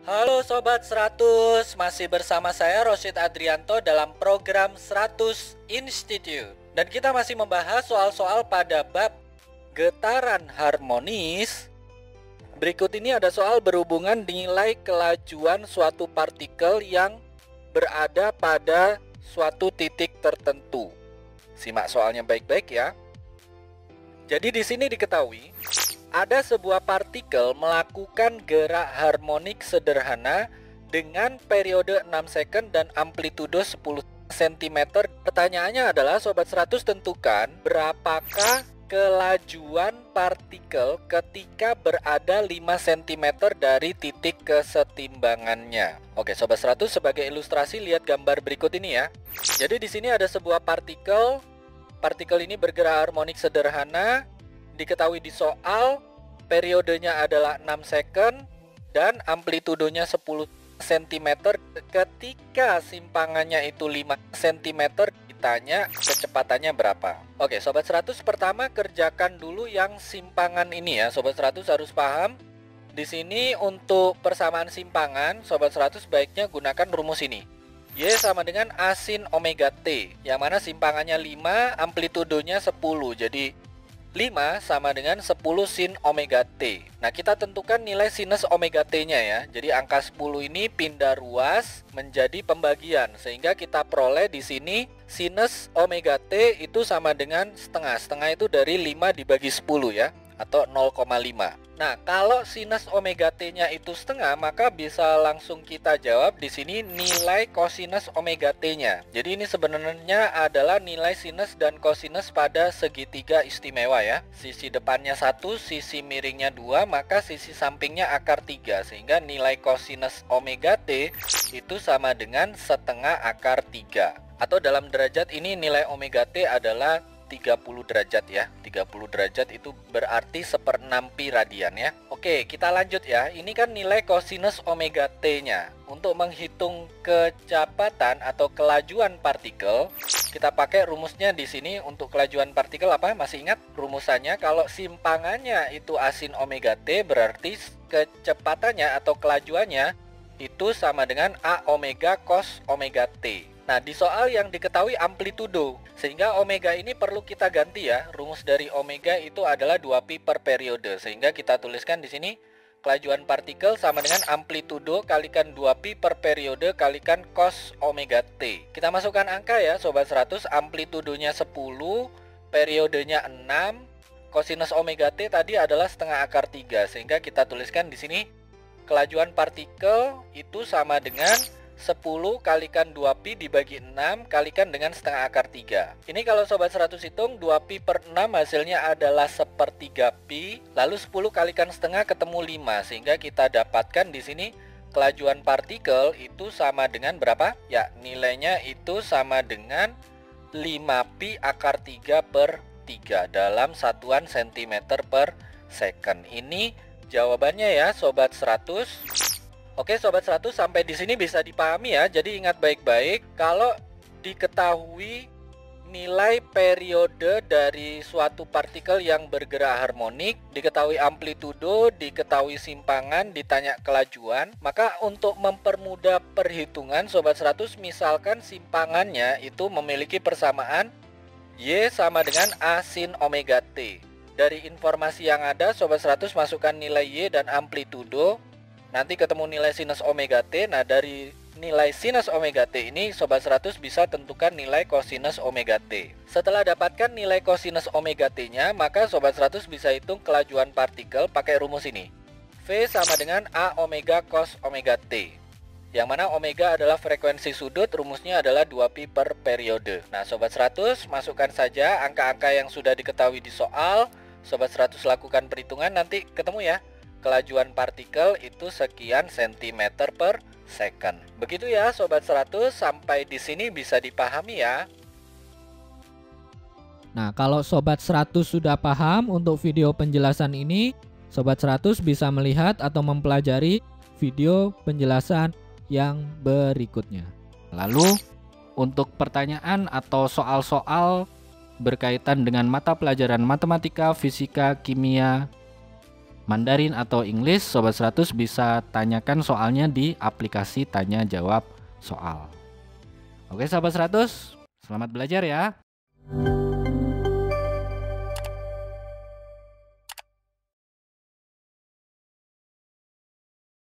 Halo Sobat 100, masih bersama saya Rosyid Adrianto dalam program 100 Institute. Dan kita masih membahas soal-soal pada bab getaran harmonis. Berikut ini ada soal berhubungan nilai kelajuan suatu partikel yang berada pada suatu titik tertentu. Simak soalnya baik-baik ya. Jadi di sini diketahui ada sebuah partikel melakukan gerak harmonik sederhana dengan periode 6 second dan amplitudo 10 cm. Pertanyaannya adalah Sobat 100 tentukan berapakah kelajuan partikel ketika berada 5 cm dari titik kesetimbangannya. Oke, Sobat 100, sebagai ilustrasi lihat gambar berikut ini ya. Jadi di sini ada sebuah partikel. Partikel ini bergerak harmonik sederhana. Diketahui di soal periodenya adalah 6 second dan amplitudonya 10 cm. Ketika simpangannya itu 5 cm, ditanya kecepatannya berapa. Oke, Sobat 100, pertama kerjakan dulu yang simpangan ini ya. Sobat 100 harus paham. Di sini untuk persamaan simpangan, Sobat 100 baiknya gunakan rumus ini. Y sama dengan A sin omega T, yang mana simpangannya 5, amplitudonya 10. Jadi 5 sama dengan 10 sin omega T. Nah, kita tentukan nilai sinus omega T-nya ya. Jadi angka 10 ini pindah ruas menjadi pembagian, sehingga kita peroleh di sini sinus omega T itu sama dengan setengah. Setengah itu dari 5 dibagi 10 ya, atau 0,5. Nah, kalau sinus omega T-nya itu setengah, maka bisa langsung kita jawab di sini nilai kosinus omega T-nya. Jadi ini sebenarnya adalah nilai sinus dan kosinus pada segitiga istimewa ya. Sisi depannya 1, sisi miringnya 2, maka sisi sampingnya akar 3. Sehingga nilai kosinus omega T itu sama dengan setengah akar 3. Atau dalam derajat ini nilai omega T adalah 30 derajat ya. 30 derajat itu berarti 1/6 pi radian ya. Oke, kita lanjut ya. Ini kan nilai kosinus omega T-nya. Untuk menghitung kecepatan atau kelajuan partikel, kita pakai rumusnya di sini. Untuk kelajuan partikel apa? Masih ingat rumusannya? Kalau simpangannya itu A sin omega T, berarti kecepatannya atau kelajuannya itu sama dengan A omega cos omega T. Nah, di soal yang diketahui amplitudo, sehingga omega ini perlu kita ganti ya. Rumus dari omega itu adalah 2pi per periode, sehingga kita tuliskan di sini kelajuan partikel sama dengan amplitudo kalikan 2pi per periode kalikan cos omega T. Kita masukkan angka ya Sobat 100, amplitudonya 10, periodenya 6, kosinus omega T tadi adalah setengah akar 3, sehingga kita tuliskan di sini kelajuan partikel itu sama dengan 10 kalikan 2pi dibagi 6 kalikan dengan setengah akar 3. Ini kalau Sobat 100 hitung 2pi per 6 hasilnya adalah 1/3 pi. Lalu 10 kalikan setengah ketemu 5. Sehingga kita dapatkan di sini kelajuan partikel itu sama dengan berapa? Ya, nilainya itu sama dengan 5pi akar 3 per 3 dalam satuan cm per second. Ini jawabannya ya Sobat 100. Oke Sobat 100, sampai di sini bisa dipahami ya. Jadi ingat baik-baik, kalau diketahui nilai periode dari suatu partikel yang bergerak harmonik, diketahui amplitudo, diketahui simpangan, ditanya kelajuan, maka untuk mempermudah perhitungan Sobat 100, misalkan simpangannya itu memiliki persamaan Y sama dengan A sin omega T. Dari informasi yang ada, Sobat 100 masukkan nilai Y dan amplitudo. Nanti ketemu nilai sinus omega T. Nah, dari nilai sinus omega T ini Sobat 100 bisa tentukan nilai kosinus omega T. Setelah dapatkan nilai kosinus omega T-nya, maka Sobat 100 bisa hitung kelajuan partikel pakai rumus ini. V sama dengan A omega cos omega T. Yang mana omega adalah frekuensi sudut, rumusnya adalah 2pi per periode. Nah, Sobat 100 masukkan saja angka-angka yang sudah diketahui di soal. Sobat 100 lakukan perhitungan, nanti ketemu ya. Kelajuan partikel itu sekian cm per second. Begitu ya Sobat 100, sampai di sini bisa dipahami ya. Nah, kalau Sobat 100 sudah paham untuk video penjelasan ini, Sobat 100 bisa melihat atau mempelajari video penjelasan yang berikutnya. Lalu, untuk pertanyaan atau soal-soal berkaitan dengan mata pelajaran matematika, fisika, kimia, Mandarin atau English, Sobat 100 bisa tanyakan soalnya di aplikasi tanya jawab soal. Oke Sobat 100, selamat belajar ya.